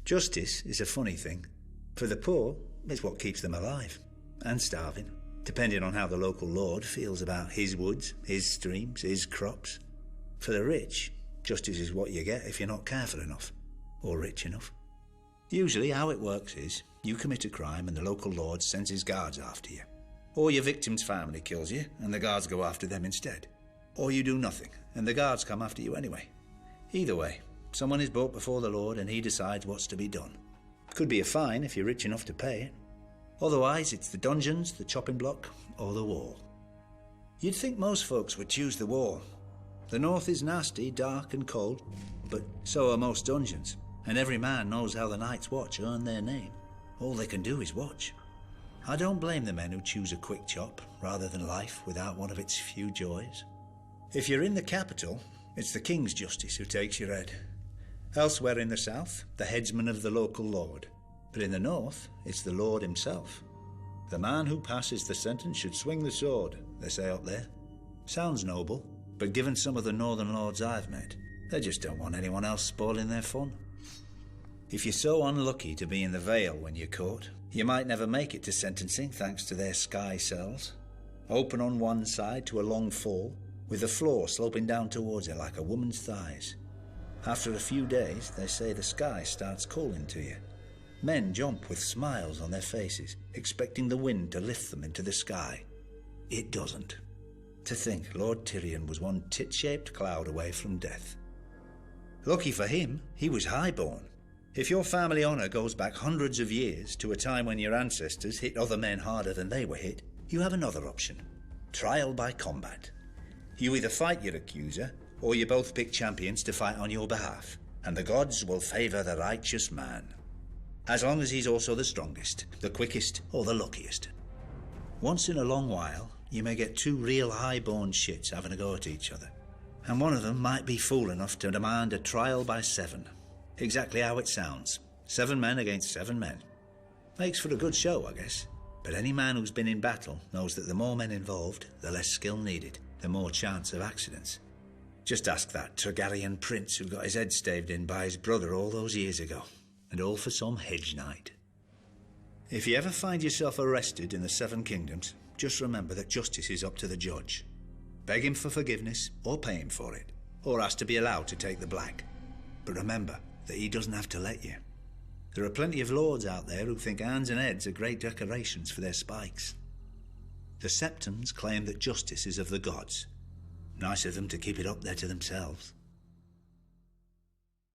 Justice is a funny thing. For the poor, it's what keeps them alive, and starving, depending on how the local lord feels about his woods, his streams, his crops. For the rich, justice is what you get if you're not careful enough, or rich enough. Usually how it works is, you commit a crime and the local lord sends his guards after you. Or your victim's family kills you and the guards go after them instead. Or you do nothing and the guards come after you anyway. Either way, someone is brought before the lord and he decides what's to be done. Could be a fine if you're rich enough to pay it. Otherwise, it's the dungeons, the chopping block, or the wall. You'd think most folks would choose the wall. The north is nasty, dark and cold, but so are most dungeons, and every man knows how the Night's Watch earn their name. All they can do is watch. I don't blame the men who choose a quick chop rather than life without one of its few joys. If you're in the capital, it's the King's Justice who takes your head. Elsewhere in the south, the headsman of the local lord. But in the north, it's the lord himself. The man who passes the sentence should swing the sword, they say up there. Sounds noble, but given some of the northern lords I've met, they just don't want anyone else spoiling their fun. If you're so unlucky to be in the Vale when you're caught, you might never make it to sentencing thanks to their sky cells. Open on one side to a long fall, with the floor sloping down towards it like a woman's thighs. After a few days, they say the sky starts calling to you. Men jump with smiles on their faces, expecting the wind to lift them into the sky. It doesn't. To think Lord Tyrion was one tit-shaped cloud away from death. Lucky for him, he was highborn. If your family honour goes back hundreds of years to a time when your ancestors hit other men harder than they were hit, you have another option. Trial by combat. You either fight your accuser, or you both pick champions to fight on your behalf, and the gods will favour the righteous man. As long as he's also the strongest, the quickest, or the luckiest. Once in a long while, you may get two real high-born shits having a go at each other, and one of them might be fool enough to demand a trial by 7. Exactly how it sounds. 7 men against 7 men. Makes for a good show, I guess. But any man who's been in battle knows that the more men involved, the less skill needed, the more chance of accidents. Just ask that Targaryen prince who got his head staved in by his brother all those years ago. And all for some hedge knight. If you ever find yourself arrested in the 7 kingdoms, just remember that justice is up to the judge. Beg him for forgiveness, or pay him for it, or ask to be allowed to take the black. But remember that he doesn't have to let you. There are plenty of lords out there who think arms and heads are great decorations for their spikes. The Septons claim that justice is of the gods. Nice of them to keep it up there to themselves.